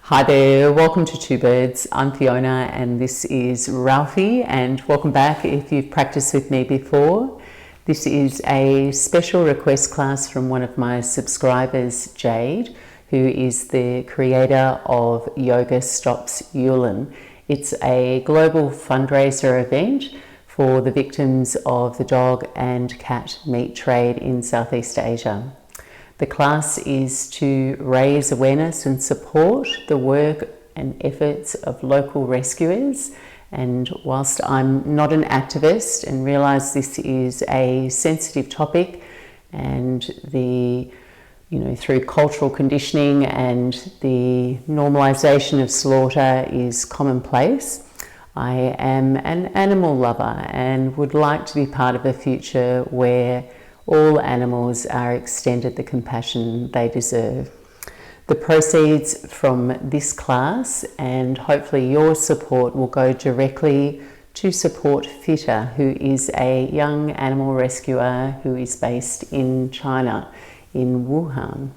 Hi there, welcome to Two Birds. I'm Fiona and this is Ralphie, and welcome back if you've practiced with me before. This is a special request class from one of my subscribers, Jade, who is the creator of Yoga Stops Yulin. It's a global fundraiser event for the victims of the dog and cat meat trade in Southeast Asia. The class is to raise awareness and support the work and efforts of local rescuers. And whilst I'm not an activist and realise this is a sensitive topic, and through cultural conditioning and the normalisation of slaughter is commonplace, I am an animal lover and would like to be part of a future where all animals are extended the compassion they deserve. The proceeds from this class and hopefully your support will go directly to support Fita, who is a young animal rescuer who is based in China, in Wuhan.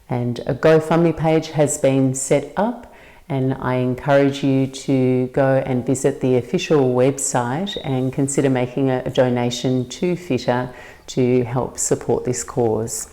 And a GoFundMe page has been set up, and I encourage you to go and visit the official website and consider making a donation to Fita to help support this cause.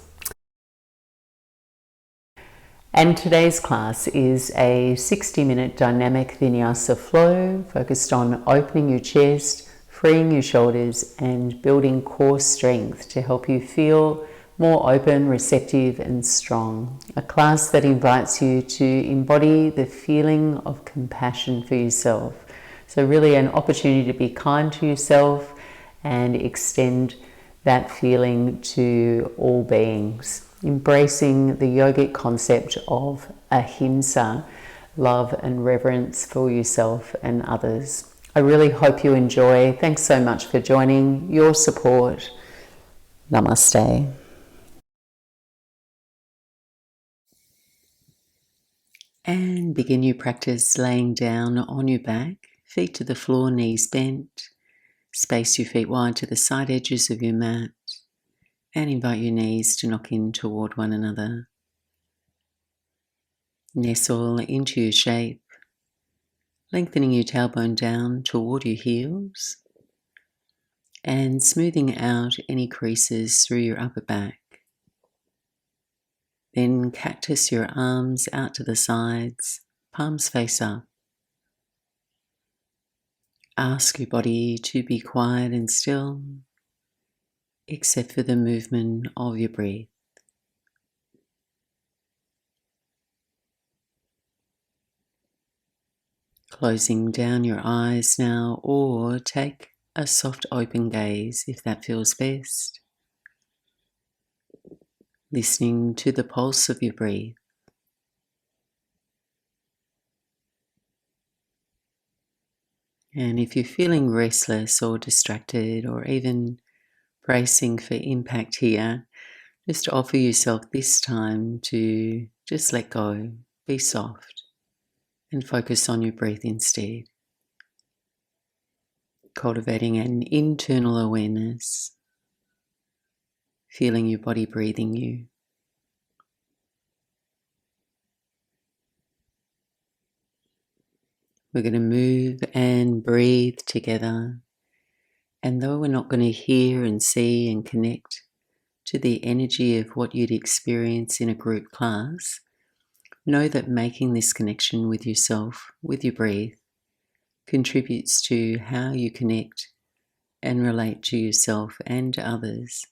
And today's class is a 60-minute dynamic Vinyasa flow focused on opening your chest, freeing your shoulders, and building core strength to help you feel more open, receptive, and strong. A class that invites you to embody the feeling of compassion for yourself. So really an opportunity to be kind to yourself and extend that feeling to all beings. Embracing the yogic concept of Ahimsa, love and reverence for yourself and others. I really hope you enjoy. Thanks so much for joining. Your support. Namaste. And begin your practice laying down on your back, feet to the floor, knees bent. Space your feet wide to the side edges of your mat and invite your knees to knock in toward one another. Nestle into your shape, lengthening your tailbone down toward your heels and smoothing out any creases through your upper back. Then cactus your arms out to the sides, palms face up. Ask your body to be quiet and still, except for the movement of your breath. Closing down your eyes now, or take a soft open gaze if that feels best. Listening to the pulse of your breath. And if you're feeling restless or distracted or even bracing for impact here, just offer yourself this time to just let go, be soft, and focus on your breath instead. Cultivating an internal awareness, feeling your body breathing you. We're going to move and breathe together. And though we're not going to hear and see and connect to the energy of what you'd experience in a group class, know that making this connection with yourself, with your breath, contributes to how you connect and relate to yourself and to others.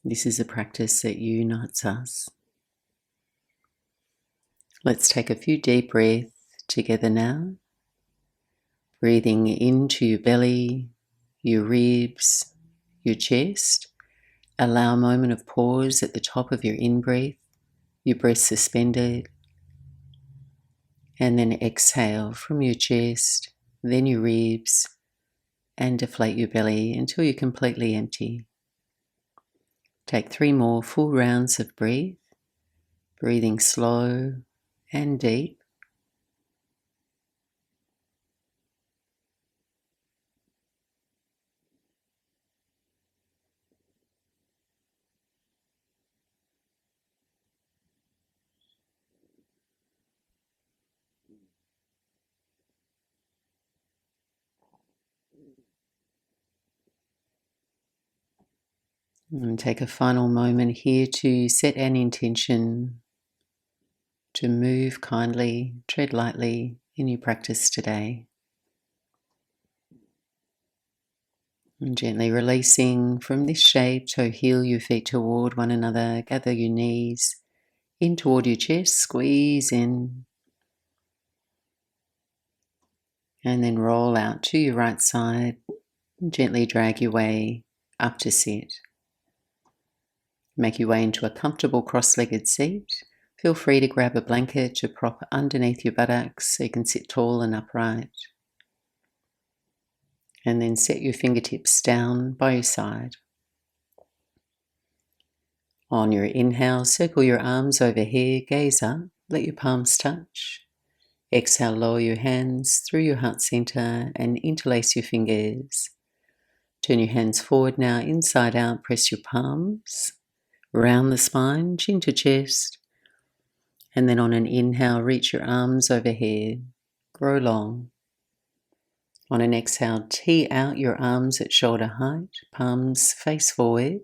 This is a practice that unites us. Let's take a few deep breaths together now. Breathing into your belly, your ribs, your chest. Allow a moment of pause at the top of your in-breath, your breath suspended. And then exhale from your chest, then your ribs, and deflate your belly until you're completely empty. Take 3 more full rounds of breath, breathing slow and deep. And take a final moment here to set an intention to move kindly, tread lightly in your practice today. And gently releasing from this shape, so heel your feet toward one another, gather your knees in toward your chest, squeeze in, and then roll out to your right side, and gently drag your way up to sit. Make your way into a comfortable cross-legged seat. Feel free to grab a blanket to prop underneath your buttocks so you can sit tall and upright. And then set your fingertips down by your side. On your inhale, circle your arms overhead, gaze up, let your palms touch. Exhale, lower your hands through your heart center and interlace your fingers. Turn your hands forward now, inside out, press your palms, round the spine, chin to chest. And then on an inhale, reach your arms overhead, grow long. On an exhale, tee out your arms at shoulder height, palms face forward.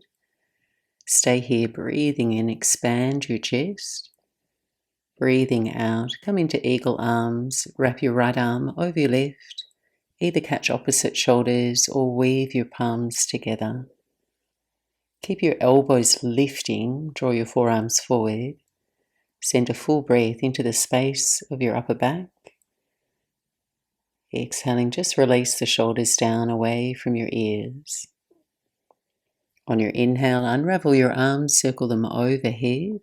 Stay here, breathing in, expand your chest. Breathing out, come into eagle arms, wrap your right arm over your left, either catch opposite shoulders or weave your palms together. Keep your elbows lifting, draw your forearms forward. Send a full breath into the space of your upper back. Exhaling, just release the shoulders down away from your ears. On your inhale, unravel your arms, circle them overhead.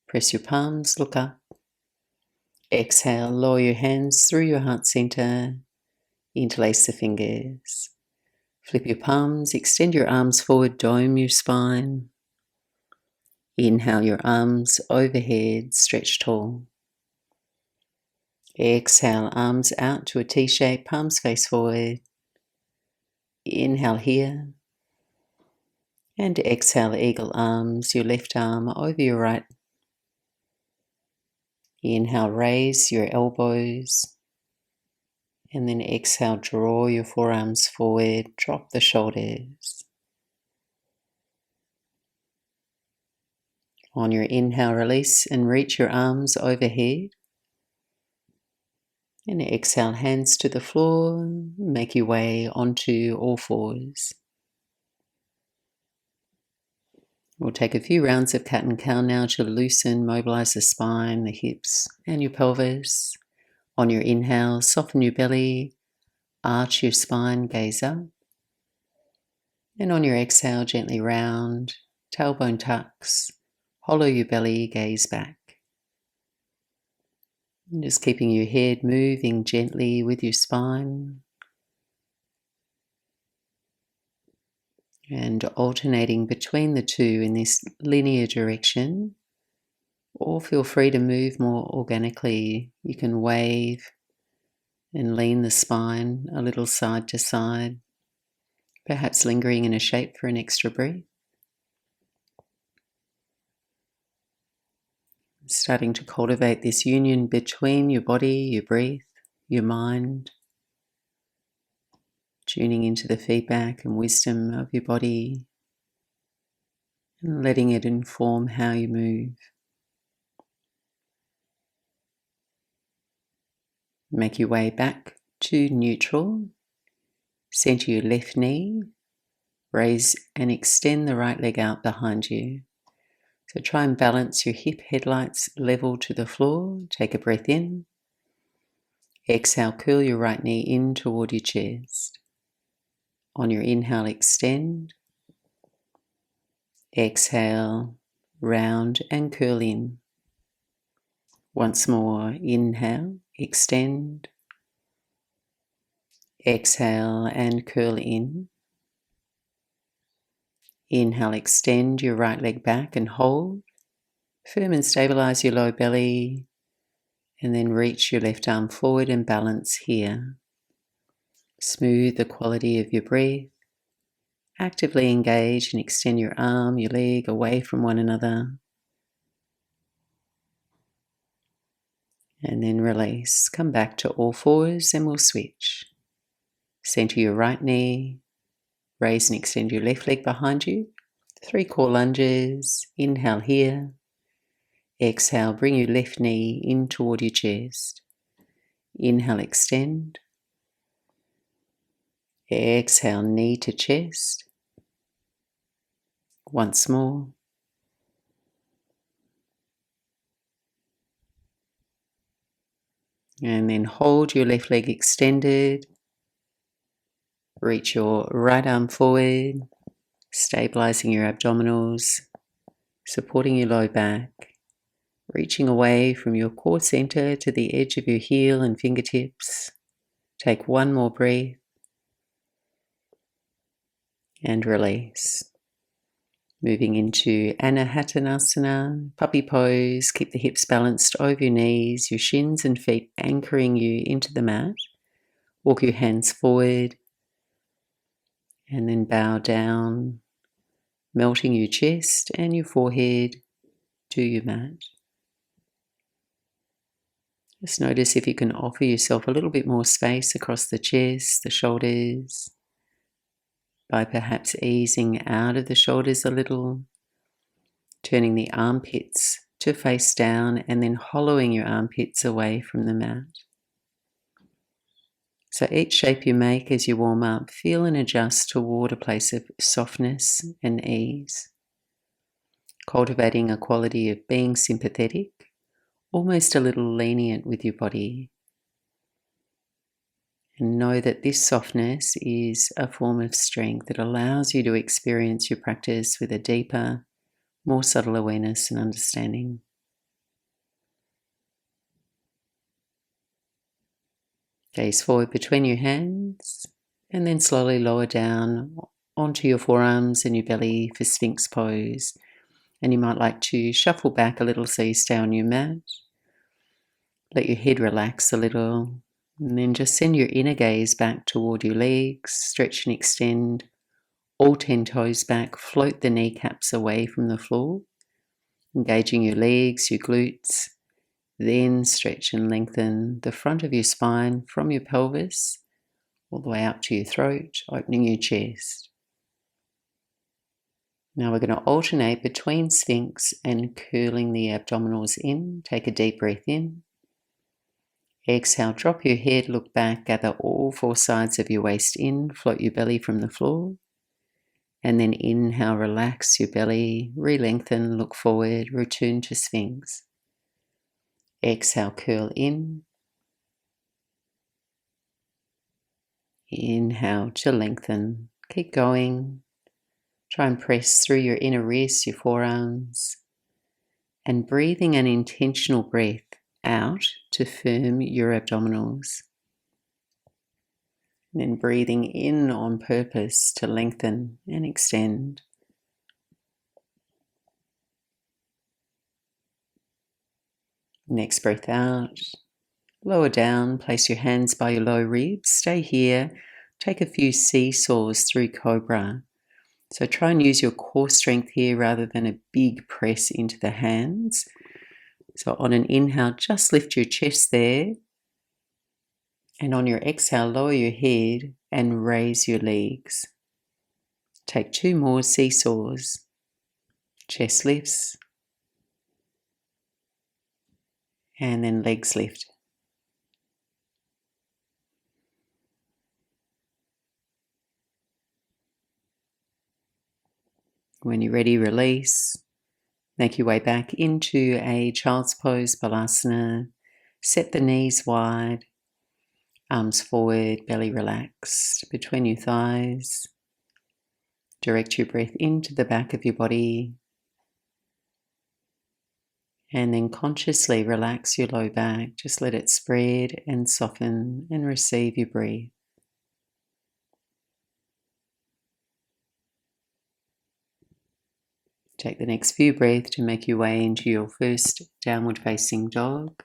Press your palms, look up. Exhale, lower your hands through your heart center. Interlace the fingers. Flip your palms, extend your arms forward, dome your spine. Inhale your arms overhead, stretch tall. Exhale, arms out to a T shape, palms face forward. Inhale here. And exhale, eagle arms, your left arm over your right. Inhale, raise your elbows. And then exhale, draw your forearms forward, drop the shoulders. On your inhale, release and reach your arms overhead. And exhale, hands to the floor, make your way onto all fours. We'll take a few rounds of cat and cow now to loosen, mobilize the spine, the hips, and your pelvis. On your inhale, soften your belly, arch your spine, gaze up. And on your exhale, gently round, tailbone tucks, hollow your belly, gaze back. And just keeping your head moving gently with your spine. And alternating between the two in this linear direction. Or feel free to move more organically. You can wave and lean the spine a little side to side, perhaps lingering in a shape for an extra breath. Starting to cultivate this union between your body, your breath, your mind, tuning into the feedback and wisdom of your body and letting it inform how you move. Make your way back to neutral. Center your left knee. Raise and extend the right leg out behind you. So try and balance your hip headlights level to the floor. Take a breath in. Exhale, curl your right knee in toward your chest. On your inhale, extend. Exhale, round and curl in. Once more, inhale, extend. Exhale and curl in. Inhale, extend your right leg back and hold. Firm and stabilize your low belly. And then reach your left arm forward and balance here. Smooth the quality of your breath. Actively engage and extend your arm, your leg away from one another. And then release. Come back to all fours and we'll switch. Center your right knee. Raise and extend your left leg behind you. 3 core lunges. Inhale here. Exhale, bring your left knee in toward your chest. Inhale, extend. Exhale, knee to chest. Once more. And then hold your left leg extended. Reach your right arm forward, stabilizing your abdominals, supporting your low back, reaching away from your core center to the edge of your heel and fingertips. Take one more breath and release. Moving into Anahatanasana, puppy pose. Keep the hips balanced over your knees, your shins and feet anchoring you into the mat. Walk your hands forward and then bow down, melting your chest and your forehead to your mat. Just notice if you can offer yourself a little bit more space across the chest, the shoulders, by perhaps easing out of the shoulders a little, turning the armpits to face down and then hollowing your armpits away from the mat. So each shape you make as you warm up, feel and adjust toward a place of softness and ease, cultivating a quality of being sympathetic, almost a little lenient with your body. And know that this softness is a form of strength that allows you to experience your practice with a deeper, more subtle awareness and understanding. Gaze forward between your hands and then slowly lower down onto your forearms and your belly for Sphinx pose. And you might like to shuffle back a little so you stay on your mat. Let your head relax a little. And then just send your inner gaze back toward your legs. Stretch and extend all 10 toes back. Float the kneecaps away from the floor. Engaging your legs, your glutes. Then stretch and lengthen the front of your spine from your pelvis all the way up to your throat, opening your chest. Now we're going to alternate between Sphinx and curling the abdominals in. Take a deep breath in. Exhale, drop your head, look back, gather all 4 sides of your waist in, float your belly from the floor. And then inhale, relax your belly, re-lengthen, look forward, return to Sphinx. Exhale, curl in. Inhale to lengthen. Keep going. Try and press through your inner wrists, your forearms. And breathing an intentional breath out to firm your abdominals. And then breathing in on purpose to lengthen and extend. Next breath out. Lower down, place your hands by your low ribs. Stay here. Take a few seesaws through Cobra. So try and use your core strength here rather than a big press into the hands. So on an inhale, just lift your chest there. And on your exhale, lower your head and raise your legs. Take 2 more seesaws. Chest lifts. And then legs lift. When you're ready, release. Make your way back into a child's pose, Balasana. Set the knees wide. Arms forward, belly relaxed between your thighs. Direct your breath into the back of your body. And then consciously relax your low back. Just let it spread and soften and receive your breath. Take the next few breaths to make your way into your first downward facing dog.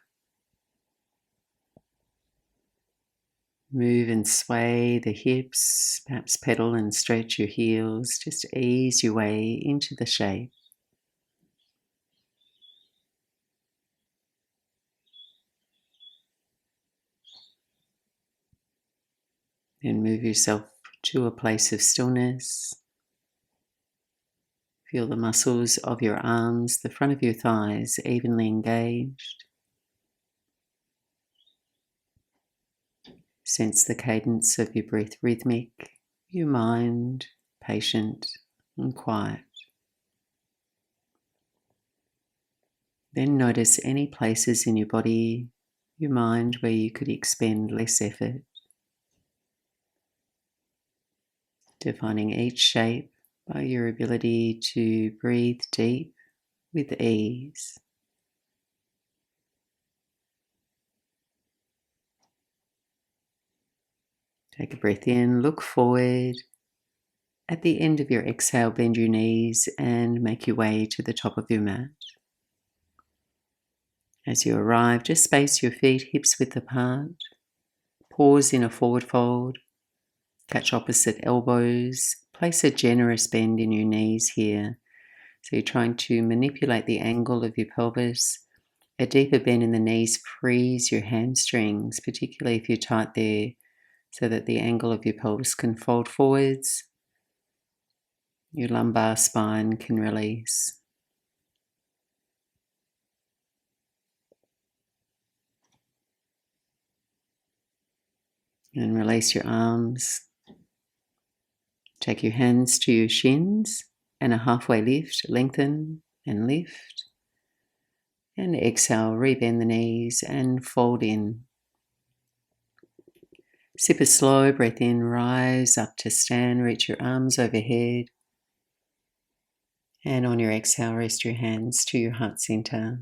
Move and sway the hips, perhaps pedal and stretch your heels. Just ease your way into the shape. Then move yourself to a place of stillness. Feel the muscles of your arms, the front of your thighs evenly engaged. Sense the cadence of your breath rhythmic, your mind patient and quiet. Then notice any places in your body, your mind, where you could expend less effort. Defining each shape by your ability to breathe deep with ease. Take a breath in, look forward. At the end of your exhale, bend your knees and make your way to the top of your mat. As you arrive, just space your feet hips width apart. Pause in a forward fold. Catch opposite elbows. Place a generous bend in your knees here. So you're trying to manipulate the angle of your pelvis. A deeper bend in the knees frees your hamstrings, particularly if you're tight there, so that the angle of your pelvis can fold forwards. Your lumbar spine can release. And release your arms. Take your hands to your shins and a halfway lift, lengthen and lift. And exhale, rebend the knees and fold in. Sip a slow breath in, rise up to stand, reach your arms overhead. And on your exhale, rest your hands to your heart center.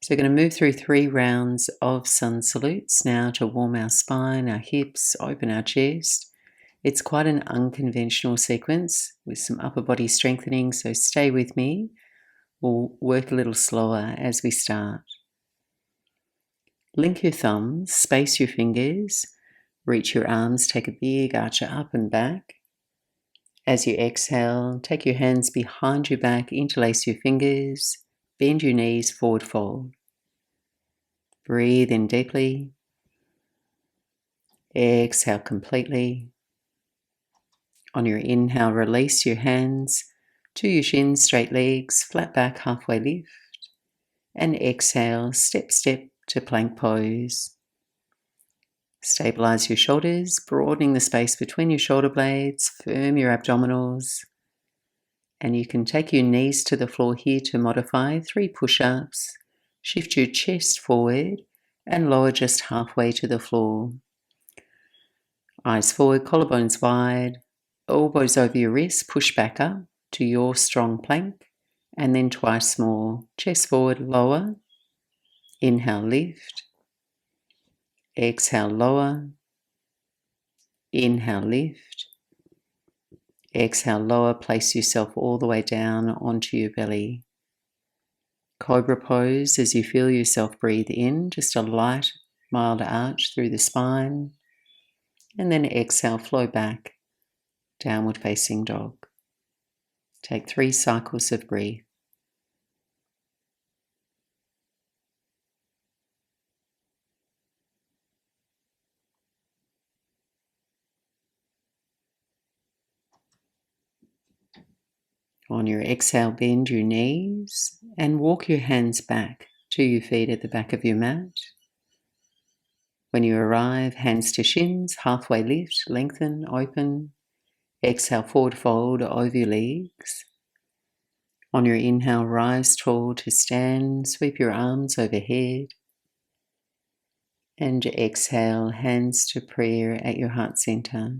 So we're going to move through 3 rounds of sun salutes now to warm our spine, our hips, open our chest. It's quite an unconventional sequence with some upper body strengthening, so stay with me. We'll work a little slower as we start. Link your thumbs, space your fingers, reach your arms, take a big archer up and back. As you exhale, take your hands behind your back, interlace your fingers, bend your knees, forward fold. Breathe in deeply. Exhale completely. On your inhale, release your hands to your shins, straight legs, flat back, halfway lift. And exhale, step to plank pose. Stabilize your shoulders, broadening the space between your shoulder blades, firm your abdominals. And you can take your knees to the floor here to modify 3 push-ups. Shift your chest forward and lower just halfway to the floor. Eyes forward, collarbones wide, elbows over your wrists, push back up to your strong plank, and then twice more. Chest forward, lower. Inhale, lift. Exhale, lower. Inhale, lift. Exhale, lower. Place yourself all the way down onto your belly. Cobra pose as you feel yourself breathe in, just a light, mild arch through the spine. And then exhale, flow back, downward facing dog. Take 3 cycles of breath. On your exhale, bend your knees and walk your hands back to your feet at the back of your mat. When you arrive, hands to shins, halfway lift, lengthen, open. Exhale, forward fold over your legs. On your inhale, rise tall to stand, sweep your arms overhead. And exhale, hands to prayer at your heart center.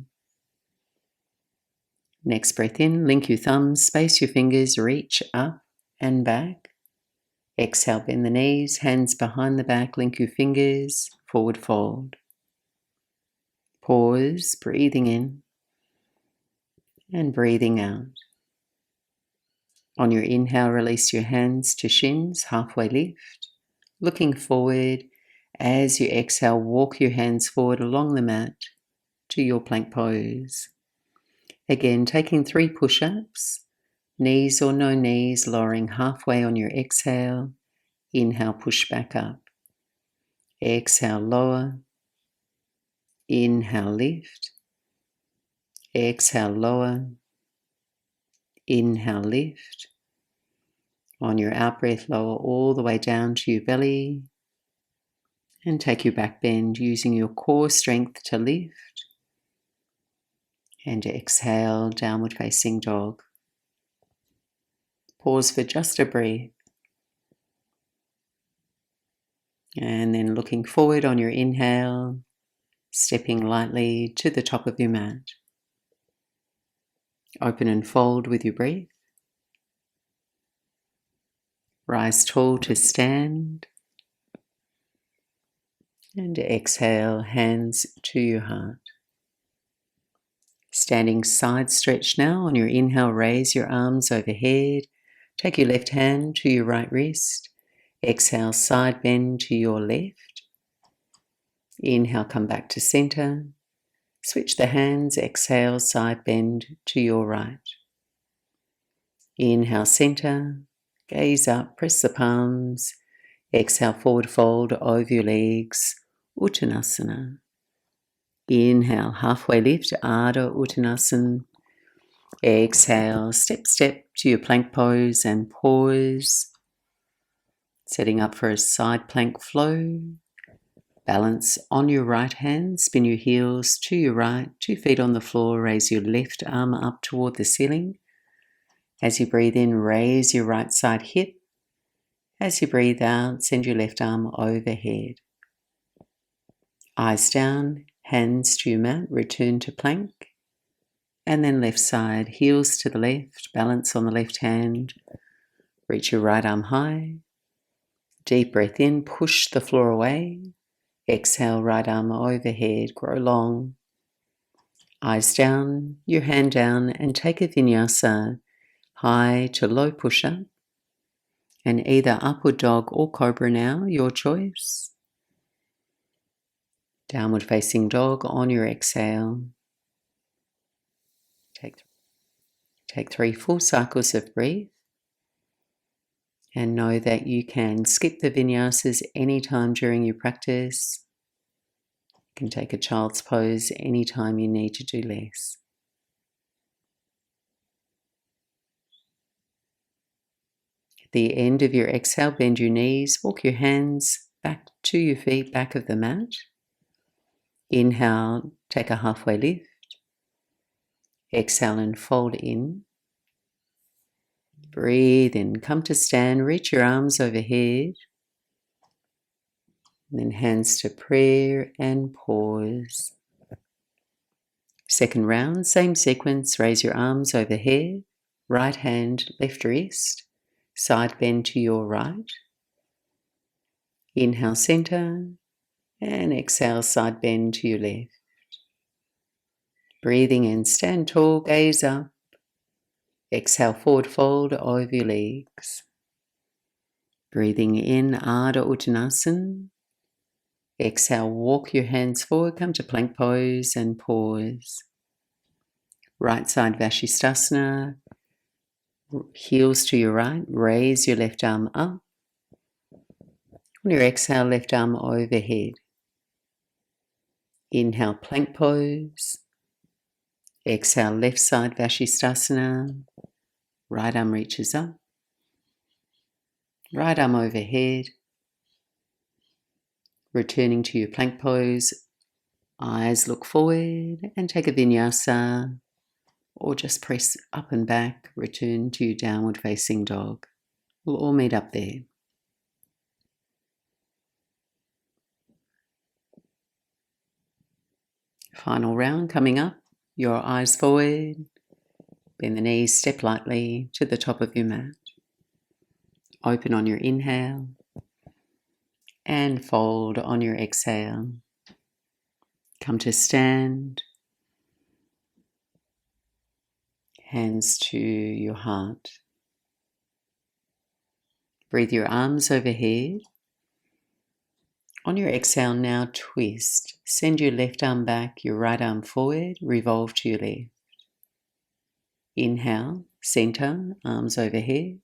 Next breath in, link your thumbs, space your fingers, reach up and back. Exhale, bend the knees, hands behind the back, link your fingers, forward fold. Pause, breathing in and breathing out. On your inhale, release your hands to shins, halfway lift. Looking forward, as you exhale, walk your hands forward along the mat to your plank pose. Again, taking 3 push-ups, knees or no knees, lowering halfway on your exhale. Inhale, push back up. Exhale, lower. Inhale, lift. Exhale, lower. Inhale, lift. On your out breath, lower all the way down to your belly. And take your back bend using your core strength to lift. And exhale, downward facing dog. Pause for just a breath. And then looking forward on your inhale, stepping lightly to the top of your mat. Open and fold with your breath. Rise tall to stand. And exhale, hands to your heart. Standing side stretch now. On your inhale, raise your arms overhead. Take your left hand to your right wrist. Exhale, side bend to your left. Inhale, come back to center. Switch the hands. Exhale, side bend to your right. Inhale, center. Gaze up, press the palms. Exhale, forward fold over your legs. Uttanasana. Inhale, halfway lift, Ardha Uttanasana. Exhale, step to your plank pose and pause. Setting up for a side plank flow. Balance on your right hand, spin your heels to your right, 2 feet on the floor, raise your left arm up toward the ceiling. As you breathe in, raise your right side hip. As you breathe out, send your left arm overhead. Eyes down, hands to your mat, return to plank. And then left side, heels to the left, balance on the left hand. Reach your right arm high. Deep breath in, push the floor away. Exhale, right arm overhead, grow long. Eyes down, your hand down, and take a vinyasa, high to low push-up. And either upward dog or cobra now, your choice. Downward facing dog on your exhale. Take 3 full cycles of breath. And know that you can skip the vinyasas anytime during your practice. You can take a child's pose anytime you need to do less. At the end of your exhale, bend your knees, walk your hands back to your feet, back of the mat. Inhale, take a halfway lift. Exhale and fold in. Breathe in, come to stand, reach your arms overhead. And then hands to prayer and pause. Second round, same sequence, raise your arms overhead, right hand, left wrist, side bend to your right. Inhale, center, and exhale, side bend to your left. Breathing in, stand tall, gaze up. Exhale, forward fold over your legs. Breathing in, Ardha Uttanasana. Exhale, walk your hands forward, come to plank pose and pause. Right side Vashisthasana. Heels to your right, raise your left arm up. On your exhale, left arm overhead. Inhale, plank pose. Exhale, left side Vashisthasana. Right arm reaches up. Right arm overhead. Returning to your plank pose. Eyes look forward and take a vinyasa. Or just press up and back. Return to your downward facing dog. We'll all meet up there. Final round coming up. Your eyes forward. Bend the knees, step lightly to the top of your mat. Open on your inhale. And fold on your exhale. Come to stand. Hands to your heart. Breathe your arms overhead. On your exhale now, twist. Send your left arm back, your right arm forward, revolve to your left. Inhale, center, arms overhead.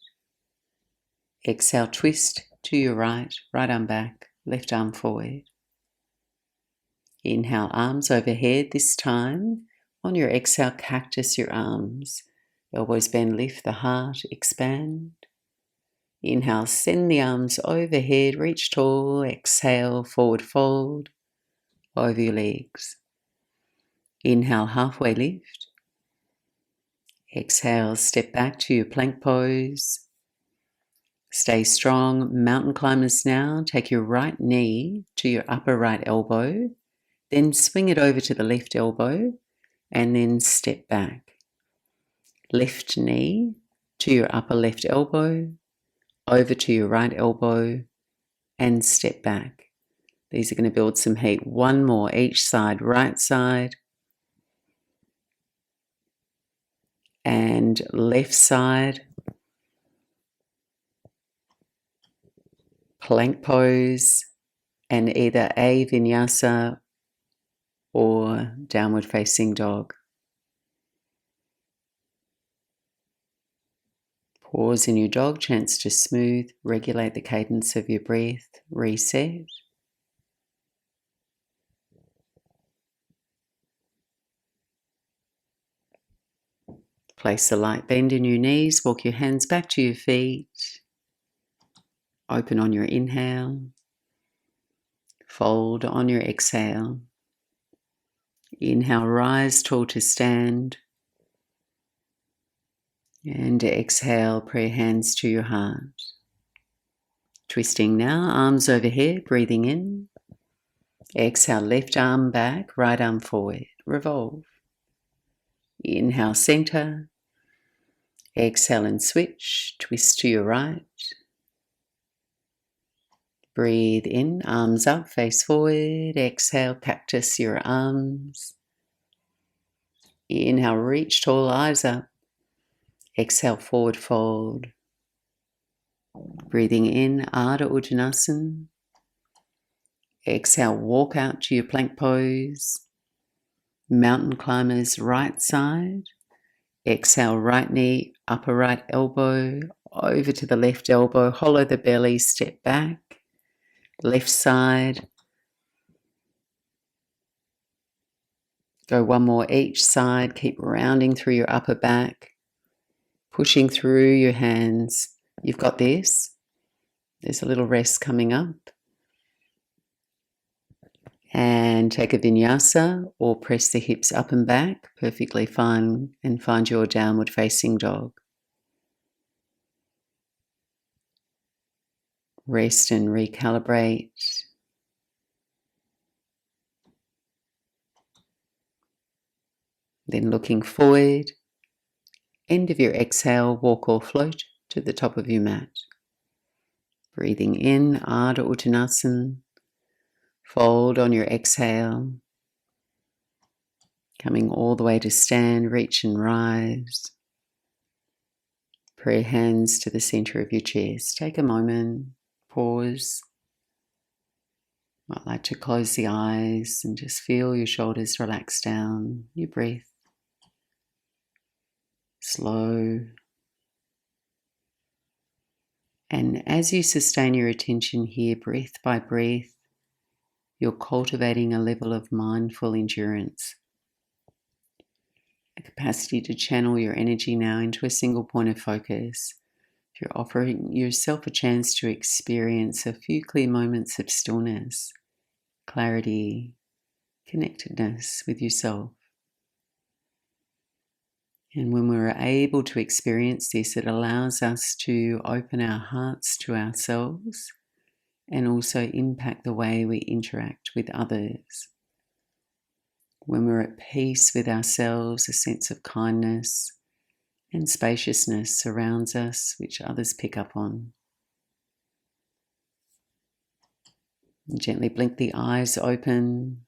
Exhale, twist to your right, right arm back, left arm forward. Inhale, arms overhead. This time, on your exhale, cactus your arms. Elbows bend, lift the heart, expand. Inhale, send the arms overhead, reach tall. Exhale, forward fold over your legs. Inhale, halfway lift. Exhale, step back to your plank pose. Stay strong. Mountain climbers now. Take your right knee to your upper right elbow. Then swing it over to the left elbow and then step back. Left knee to your upper left elbow, over to your right elbow and step back. These are going to build some heat. One more each side, right side and left side. Plank pose and either a vinyasa or downward facing dog. Pause in your dog, chance to smooth, regulate the cadence of your breath, reset. Place a light bend in your knees, walk your hands back to your feet. Open on your inhale. Fold on your exhale. Inhale, rise tall to stand. And exhale, pray hands to your heart. Twisting now, arms overhead, breathing in. Exhale, left arm back, right arm forward, revolve. Inhale, center. Exhale and switch, twist to your right. Breathe in, arms up, face forward. Exhale, cactus your arms. Inhale, reach tall, eyes up. Exhale, forward fold. Breathing in, Ardha Uttanasana. Exhale, walk out to your plank pose. Mountain climbers, right side. Exhale, right knee, upper right elbow, over to the left elbow, hollow the belly, step back. Left side. Go one more each side, keep rounding through your upper back, pushing through your hands. You've got this. There's a little rest coming up. And take a vinyasa or press the hips up and back, perfectly fine, and find your downward facing dog. Rest and recalibrate. Then looking forward, end of your exhale, walk or float to the top of your mat. Breathing in, Ardha Uttanasana. Fold on your exhale. Coming all the way to stand, reach and rise. Pray hands to the center of your chest. Take a moment, pause. Might like to close the eyes and just feel your shoulders relax down, your breath. Slow. And as you sustain your attention here, breath by breath, you're cultivating a level of mindful endurance, a capacity to channel your energy now into a single point of focus. You're offering yourself a chance to experience a few clear moments of stillness, clarity, connectedness with yourself. And when we're able to experience this, it allows us to open our hearts to ourselves and also impact the way we interact with others. When we're at peace with ourselves, a sense of kindness and spaciousness surrounds us, which others pick up on. And gently blink the eyes open,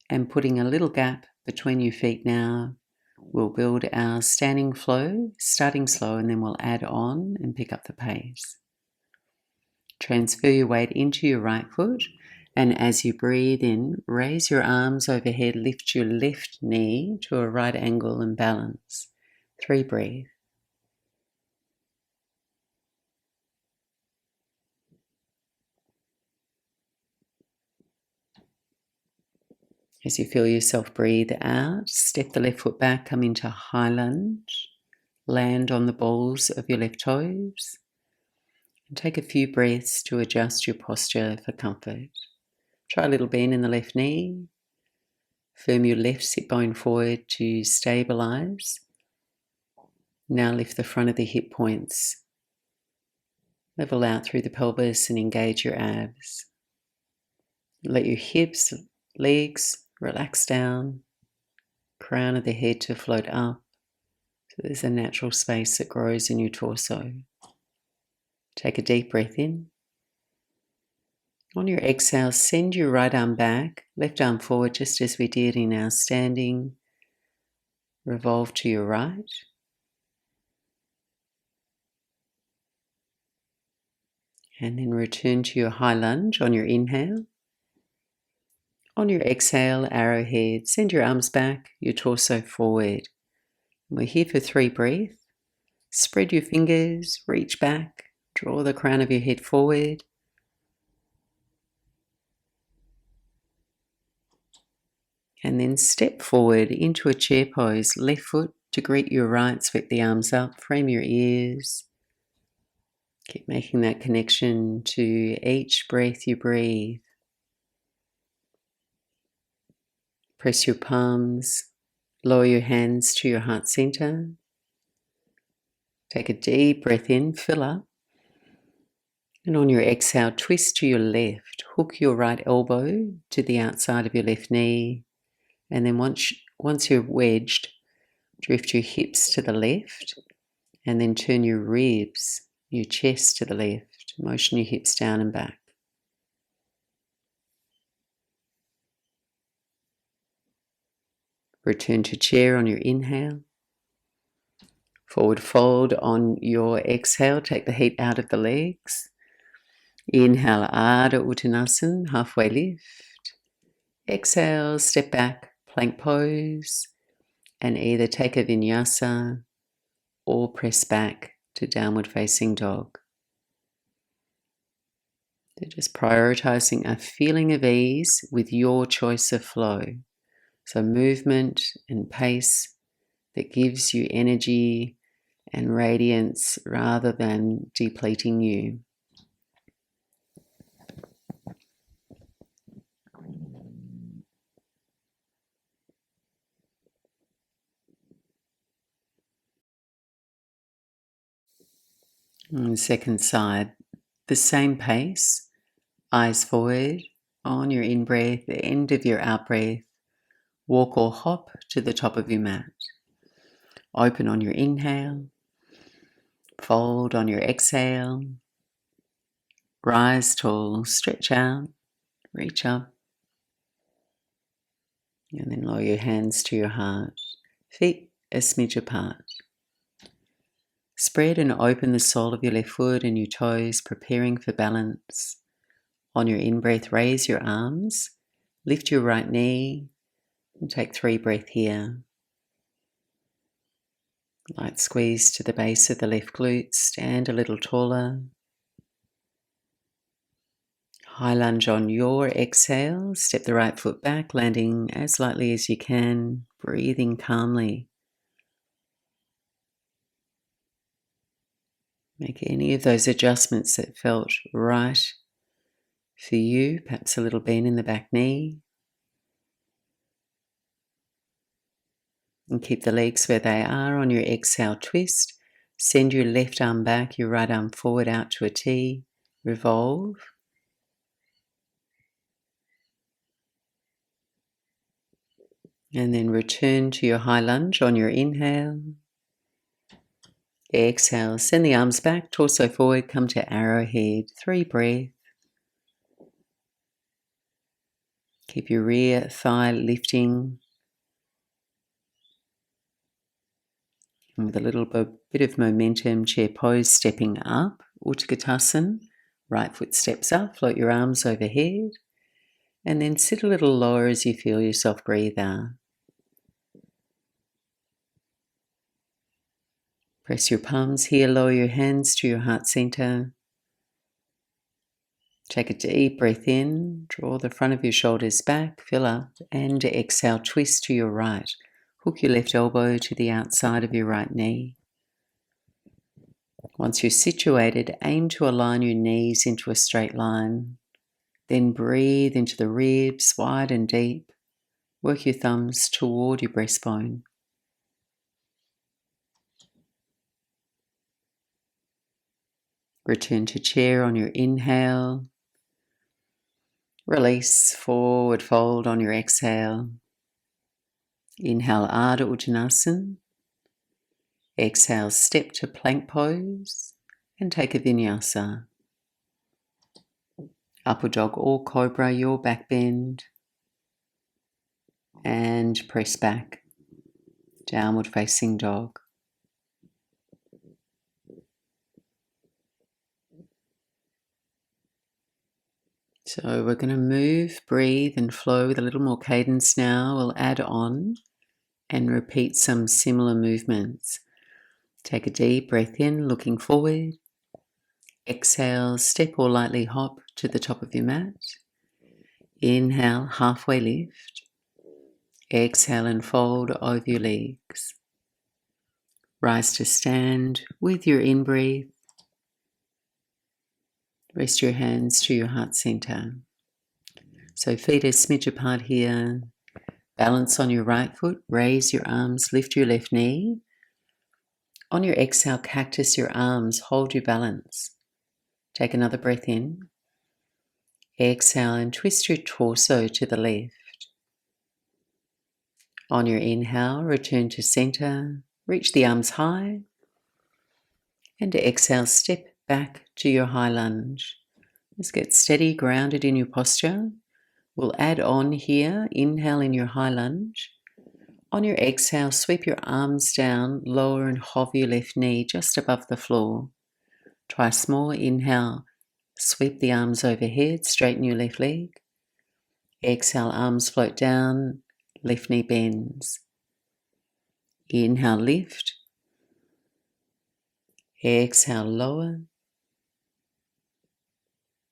and putting a little gap between your feet now, we'll build our standing flow, starting slow, and then we'll add on and pick up the pace. Transfer your weight into your right foot, and as you breathe in, raise your arms overhead, lift your left knee to a right angle and balance. 3 breathe. As you feel yourself breathe out, step the left foot back, come into high lunge, land on the balls of your left toes, and take a few breaths to adjust your posture for comfort. Try a little bend in the left knee, firm your left sit bone forward to stabilize. Now lift the front of the hip points, level out through the pelvis and engage your abs. Let your hips, legs relax down, crown of the head to float up. So there's a natural space that grows in your torso. Take a deep breath in. On your exhale, send your right arm back, left arm forward just as we did in our standing. Revolve to your right. And then return to your high lunge on your inhale. On your exhale, arrowhead, send your arms back, your torso forward. We're here for 3 breaths. Spread your fingers, reach back, draw the crown of your head forward. And then step forward into a chair pose, left foot to greet your right, sweep the arms up, frame your ears. Keep making that connection to each breath you breathe. Press your palms, lower your hands to your heart center. Take a deep breath in, fill up. And on your exhale, twist to your left. Hook your right elbow to the outside of your left knee. And then once you're wedged, drift your hips to the left. And then turn your ribs, your chest to the left. Motion your hips down and back. Return to chair on your inhale. Forward fold on your exhale. Take the heat out of the legs. Inhale, Ardha Uttanasana, halfway lift. Exhale, step back, plank pose. And either take a Vinyasa or press back to downward facing dog. So just prioritizing a feeling of ease with your choice of flow. So movement and pace that gives you energy and radiance rather than depleting you. On the second side, the same pace, eyes forward on your in-breath, the end of your out-breath. Walk or hop to the top of your mat. Open on your inhale. Fold on your exhale. Rise tall, stretch out, reach up. And then lower your hands to your heart. Feet a smidge apart. Spread and open the sole of your left foot and your toes, preparing for balance. On your in-breath, raise your arms. Lift your right knee. And take 3 breaths here. Light squeeze to the base of the left glute. Stand a little taller. High lunge on your exhale. Step the right foot back, landing as lightly as you can. Breathing calmly. Make any of those adjustments that felt right for you. Perhaps a little bend in the back knee. And keep the legs where they are. On your exhale, twist. Send your left arm back, your right arm forward out to a T. Revolve. And then return to your high lunge on your inhale. Exhale, send the arms back, torso forward, come to arrowhead. 3 breaths. Keep your rear thigh lifting. And with a little bit of momentum, chair pose, stepping up, Utkatasana. Right foot steps up, float your arms overhead. And then sit a little lower as you feel yourself breathe out. Press your palms here, lower your hands to your heart center. Take a deep breath in, draw the front of your shoulders back, fill up, and exhale, twist to your right. Hook your left elbow to the outside of your right knee. Once you're situated, aim to align your knees into a straight line. Then breathe into the ribs, wide and deep. Work your thumbs toward your breastbone. Return to chair on your inhale. Release, forward fold on your exhale. Inhale, Ardha Uttanasana. Exhale, step to plank pose and take a Vinyasa. Upward dog or cobra, your back bend. And press back. Downward facing dog. So we're going to move, breathe and flow with a little more cadence now. We'll add on and repeat some similar movements. Take a deep breath in, looking forward. Exhale, step or lightly hop to the top of your mat. Inhale, halfway lift. Exhale and fold over your legs. Rise to stand with your in-breath. Rest your hands to your heart center. So feet a smidge apart here. Balance on your right foot. Raise your arms. Lift your left knee. On your exhale, cactus your arms. Hold your balance. Take another breath in. Exhale and twist your torso to the left. On your inhale, return to center. Reach the arms high. And to exhale, step back to your high lunge. Just get steady, grounded in your posture. We'll add on here, inhale in your high lunge. On your exhale, sweep your arms down, lower and hover your left knee just above the floor. Twice more, inhale, sweep the arms overhead, straighten your left leg. Exhale, arms float down, left knee bends. Inhale, lift. Exhale, lower.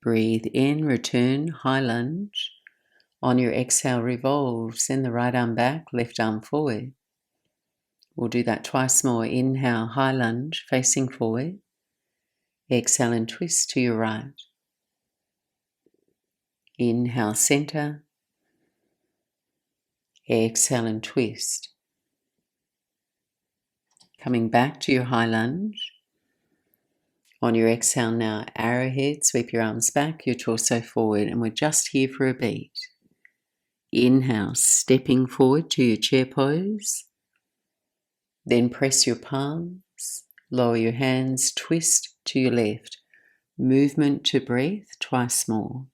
Breathe in, return, high lunge. On your exhale, revolve, send the right arm back, left arm forward. We'll do that twice more. Inhale, high lunge, facing forward. Exhale and twist to your right. Inhale, center. Exhale and twist. Coming back to your high lunge. On your exhale now, arrowhead, sweep your arms back, your torso forward, and we're just here for a beat. Inhale, stepping forward to your chair pose. Then press your palms, lower your hands, twist to your left. Movement to breath, twice more.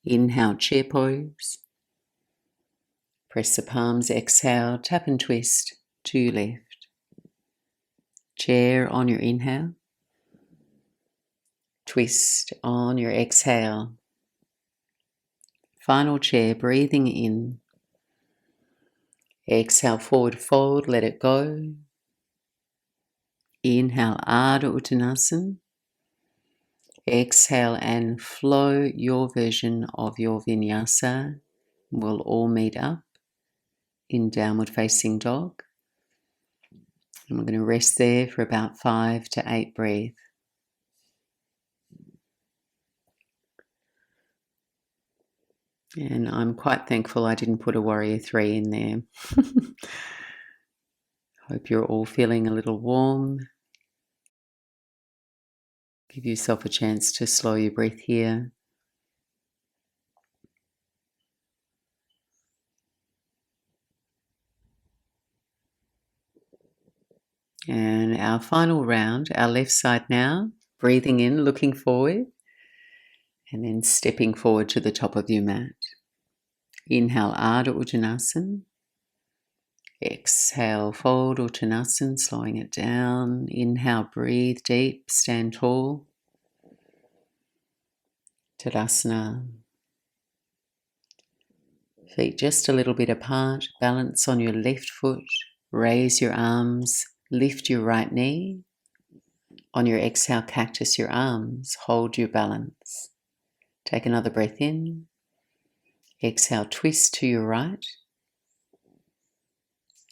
Inhale, chair pose. Press the palms, exhale, tap and twist to your left. Chair on your inhale. Twist on your exhale. Final chair, breathing in. Exhale, forward fold, let it go. Inhale, Ardha Uttanasana. Exhale and flow your version of your Vinyasa. We'll all meet up in downward facing dog. And we're going to rest there for about 5 to 8 breaths. And I'm quite thankful I didn't put a warrior 3 in there. Hope you're all feeling a little warm. Give yourself a chance to slow your breath here. And our final round, our left side now, breathing in, looking forward, and then stepping forward to the top of your mat. Inhale, Ardha Uttanasana. Exhale, fold Uttanasana, slowing it down. Inhale, breathe deep, stand tall. Tadasana. Feet just a little bit apart, balance on your left foot, raise your arms, lift your right knee. On your exhale, cactus your arms, hold your balance. Take another breath in. Exhale, twist to your right.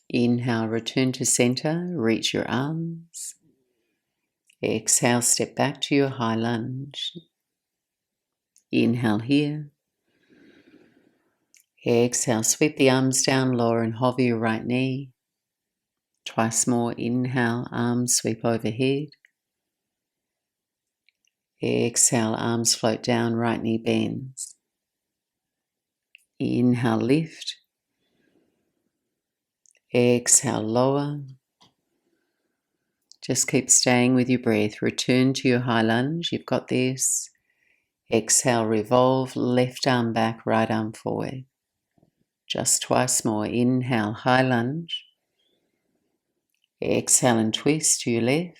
Inhale, return to center, reach your arms. Exhale, step back to your high lunge. Inhale here. Exhale, sweep the arms down, lower and hover your right knee. Twice more. Inhale, arms sweep overhead. Exhale, arms float down, right knee bends. Inhale, lift. Exhale, lower. Just keep staying with your breath. Return to your high lunge. You've got this. Exhale, revolve, left arm back, right arm forward. Just twice more. Inhale, high lunge. Exhale and twist to your left.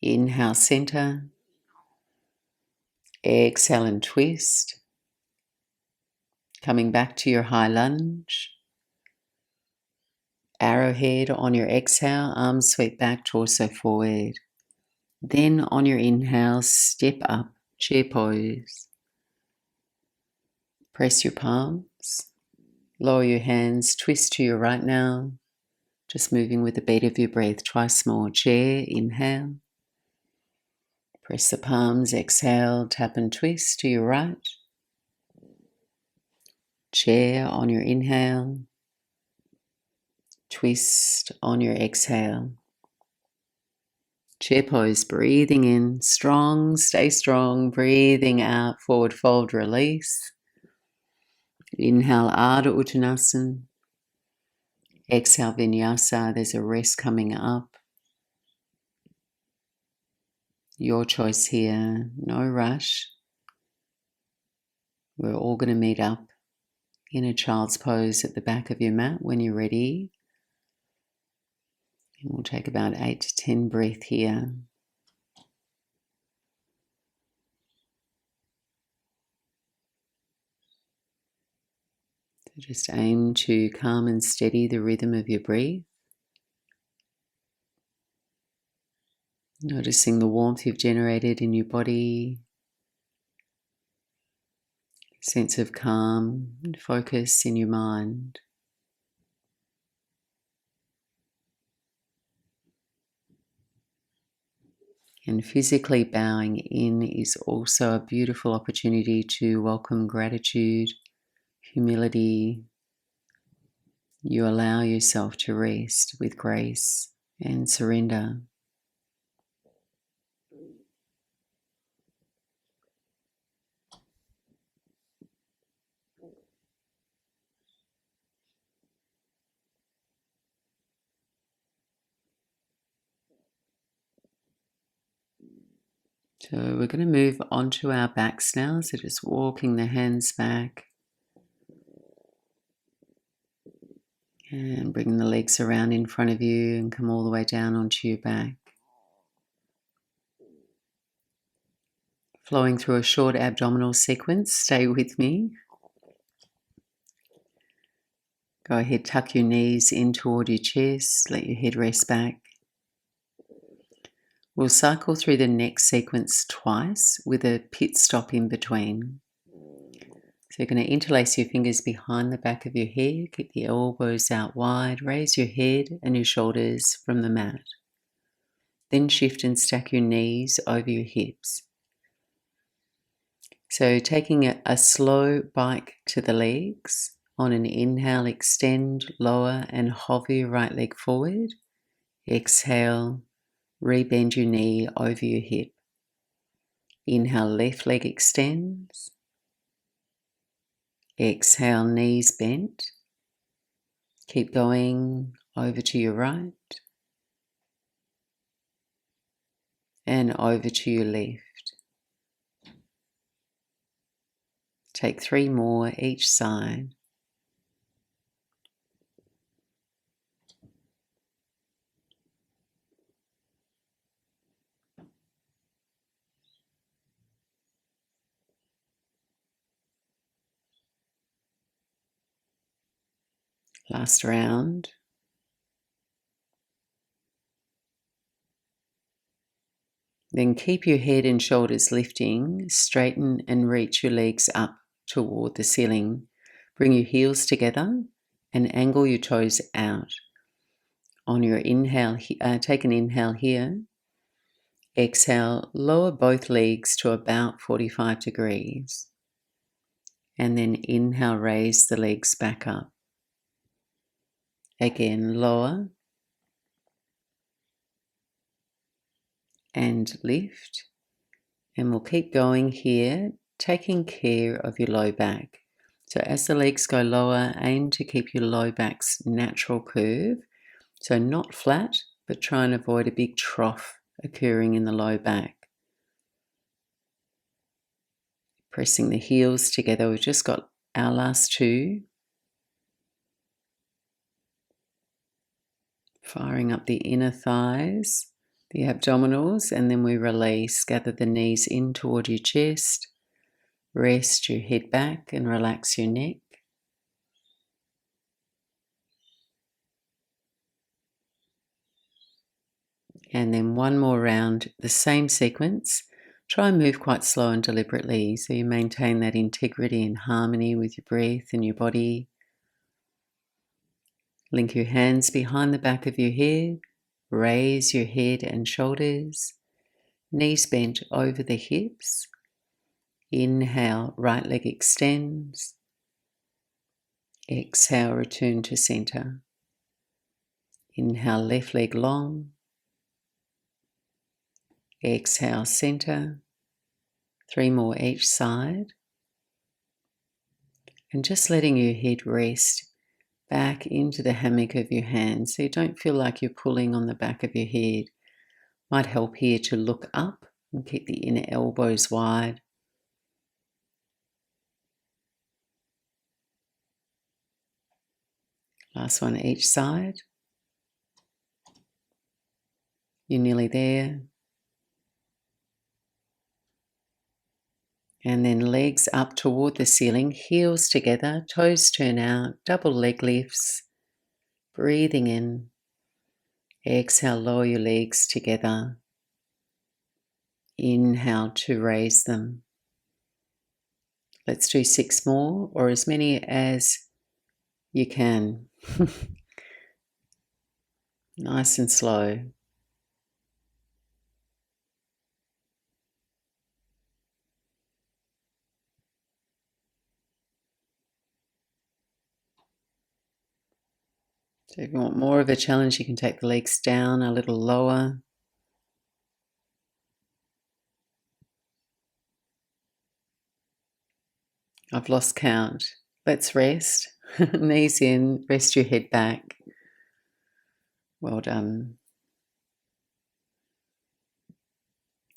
Inhale, center. Exhale and twist. Coming back to your high lunge. Arrowhead on your exhale, arms sweep back, torso forward. Then on your inhale, step up, chair pose. Press your palms. Lower your hands, twist to your right now. Just moving with the beat of your breath. Twice more. Chair, inhale. Press the palms, exhale, tap and twist to your right. Chair on your inhale. Twist on your exhale. Chair pose, breathing in, strong, stay strong, breathing out, forward fold, release. Inhale, Ardha Uttanasana. Exhale, Vinyasa, there's a rest coming up. Your choice here, no rush. We're all going to meet up in a child's pose at the back of your mat when you're ready. And we'll take about 8 to 10 breaths here. So just aim to calm and steady the rhythm of your breath. Noticing the warmth you've generated in your body. Sense of calm and focus in your mind. And physically bowing in is also a beautiful opportunity to welcome gratitude, humility. You allow yourself to rest with grace and surrender. So we're going to move onto our backs now. So just walking the hands back and bringing the legs around in front of you and come all the way down onto your back. Flowing through a short abdominal sequence. Stay with me. Go ahead, tuck your knees in toward your chest. Let your head rest back. We'll cycle through the next sequence twice with a pit stop in between. So you're going to interlace your fingers behind the back of your head, keep the elbows out wide, raise your head and your shoulders from the mat. Then shift and stack your knees over your hips. So taking a slow bike to the legs. On an inhale, extend, lower and hover your right leg forward. Exhale, rebend your knee over your hip. Inhale, left leg extends. Exhale, knees bent. Keep going over to your right and over to your left. Take 3 more each side. Last round. Then keep your head and shoulders lifting, straighten and reach your legs up toward the ceiling. Bring your heels together and angle your toes out. On your inhale, take an inhale here. Exhale, lower both legs to about 45 degrees. And then inhale, raise the legs back up. Again, lower and lift. And we'll keep going here, taking care of your low back. So as the legs go lower, aim to keep your low back's natural curve. So not flat, but try and avoid a big trough occurring in the low back. Pressing the heels together, we've just got our last two. Firing up the inner thighs, the abdominals, and then we release. Gather the knees in toward your chest. Rest your head back and relax your neck. And then one more round, the same sequence. Try and move quite slow and deliberately so you maintain that integrity and harmony with your breath and your body. Link your hands behind the back of your head. Raise your head and shoulders. Knees bent over the hips. Inhale, right leg extends. Exhale, return to center. Inhale, left leg long. Exhale, center. 3 more each side. And just letting your head rest back into the hammock of your hands so you don't feel like you're pulling on the back of your head. Might help here to look up and keep the inner elbows wide. Last one each side. You're nearly there. And then legs up toward the ceiling, heels together, toes turn out, double leg lifts. Breathing in. Exhale, lower your legs together. Inhale to raise them. Let's do 6 more, or as many as you can. Nice and slow. So if you want more of a challenge, you can take the legs down a little lower. I've lost count. Let's rest. Knees in, rest your head back. Well done.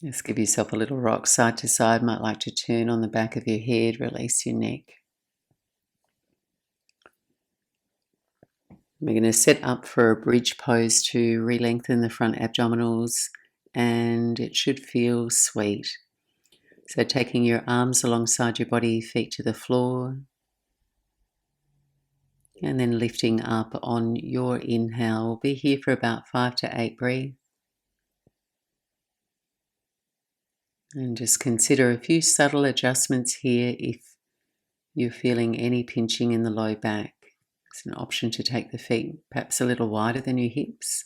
Just give yourself a little rock side to side. Might like to turn on the back of your head, release your neck. We're going to set up for a bridge pose to re-lengthen the front abdominals, and it should feel sweet. So taking your arms alongside your body, feet to the floor, and then lifting up on your inhale. We'll be here for about 5 to 8 breaths. And just consider a few subtle adjustments here if you're feeling any pinching in the low back. It's an option to take the feet perhaps a little wider than your hips.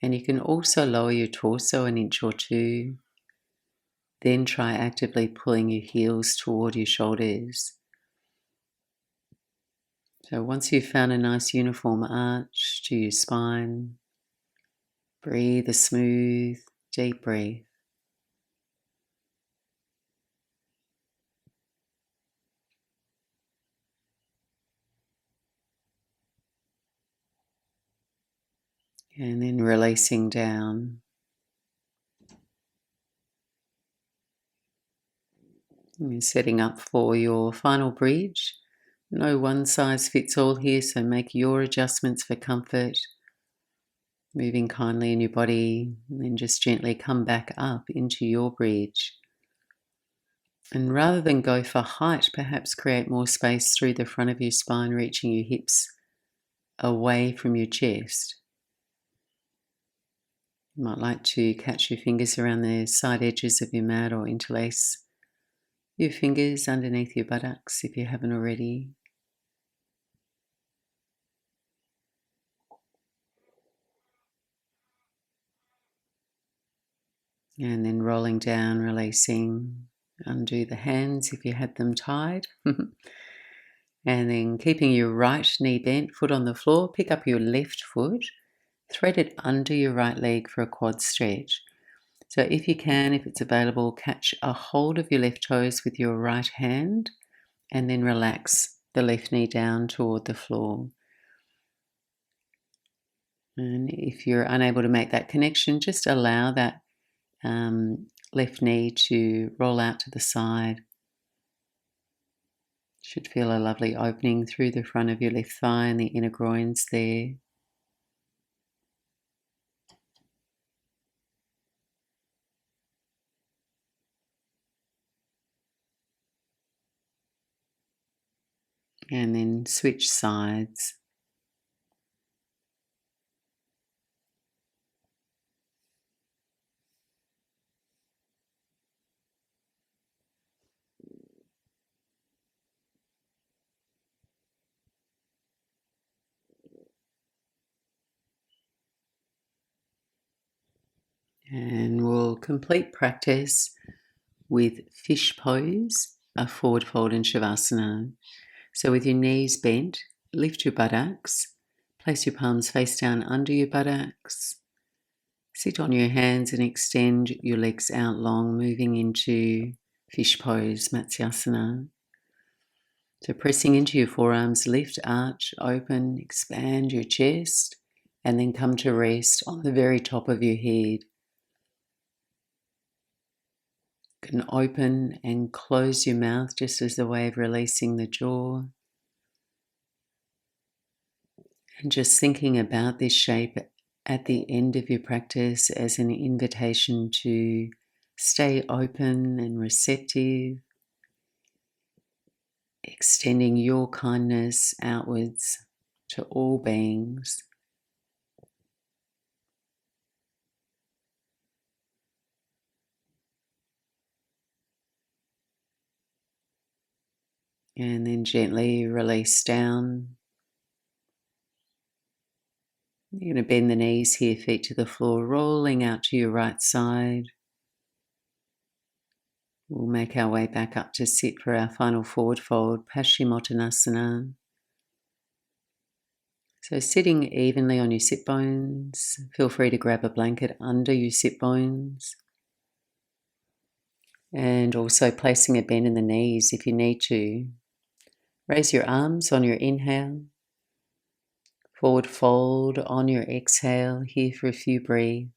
And you can also lower your torso an inch or two. Then try actively pulling your heels toward your shoulders. So once you've found a nice uniform arch to your spine, breathe a smooth, deep breath. And then releasing down. And you're setting up for your final bridge. No one size fits all here, so make your adjustments for comfort. Moving kindly in your body, and then just gently come back up into your bridge. And rather than go for height, perhaps create more space through the front of your spine, reaching your hips away from your chest. You might like to catch your fingers around the side edges of your mat or interlace your fingers underneath your buttocks if you haven't already. And then rolling down, releasing, undo the hands if you had them tied. And then keeping your right knee bent, foot on the floor, pick up your left foot, thread it under your right leg for a quad stretch. So if you can, if it's available, catch a hold of your left toes with your right hand and then relax the left knee down toward the floor. And if you're unable to make that connection, just allow that left knee to roll out to the side. Should feel a lovely opening through the front of your left thigh and the inner groins there. And then switch sides. And we'll complete practice with fish pose, a forward fold in Shavasana. So with your knees bent, lift your buttocks, place your palms face down under your buttocks, sit on your hands and extend your legs out long, moving into fish pose, Matsyasana. So pressing into your forearms, lift, arch, open, expand your chest, and then come to rest on the very top of your head. You can open and close your mouth just as a way of releasing the jaw. And just thinking about this shape at the end of your practice as an invitation to stay open and receptive, extending your kindness outwards to all beings. And then gently release down. You're going to bend the knees here, feet to the floor, rolling out to your right side. We'll make our way back up to sit for our final forward fold, Paschimottanasana. So sitting evenly on your sit bones, feel free to grab a blanket under your sit bones. And also placing a bend in the knees if you need to. Raise your arms on your inhale. Forward fold on your exhale, here for a few breaths.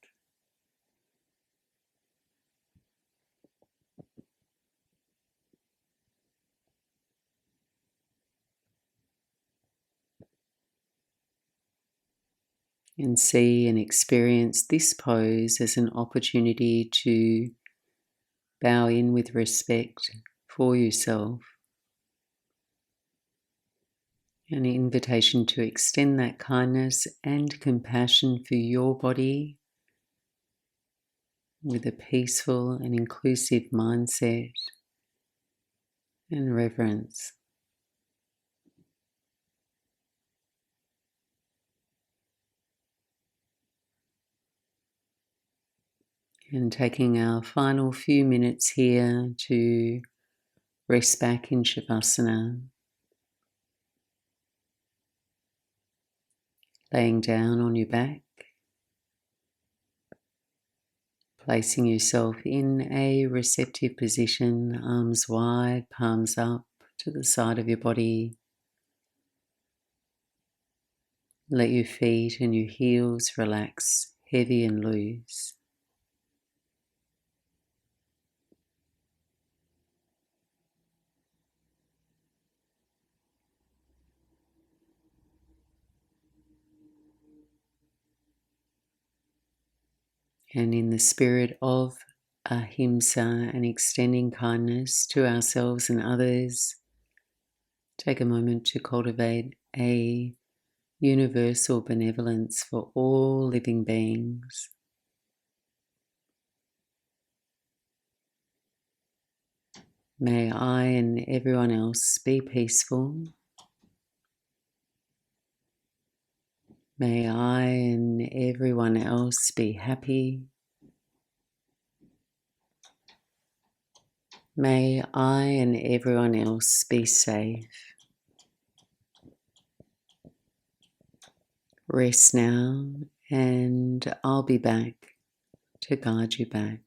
And see and experience this pose as an opportunity to bow in with respect for yourself. An invitation to extend that kindness and compassion for your body with a peaceful and inclusive mindset and reverence. And taking our final few minutes here to rest back in Shavasana, laying down on your back, placing yourself in a receptive position, arms wide, palms up to the side of your body. Let your feet and your heels relax, heavy and loose. And in the spirit of Ahimsa and extending kindness to ourselves and others, take a moment to cultivate a universal benevolence for all living beings. May I and everyone else be peaceful. May I and everyone else be happy. May I and everyone else be safe. Rest now, and I'll be back to guide you back.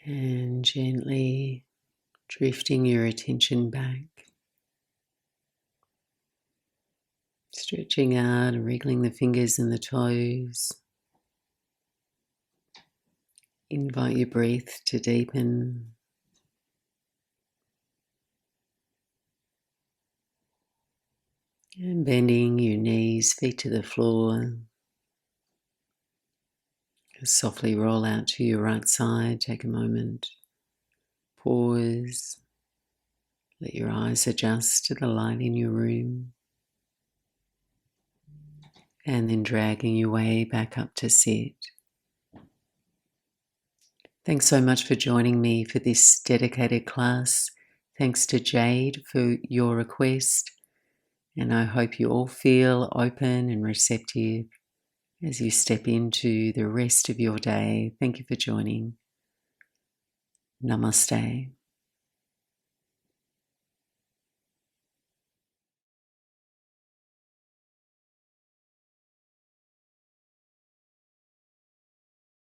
And gently drifting your attention back, stretching out and wriggling the fingers and the toes. Invite your breath to deepen. And bending your knees, feet to the floor. Softly roll out to your right side. Take a moment. Pause. Let your eyes adjust to the light in your room. And then dragging your way back up to sit. Thanks so much for joining me for this dedicated class. Thanks to Jade for your request. And I hope you all feel open and receptive as you step into the rest of your day. Thank you for joining. Namaste.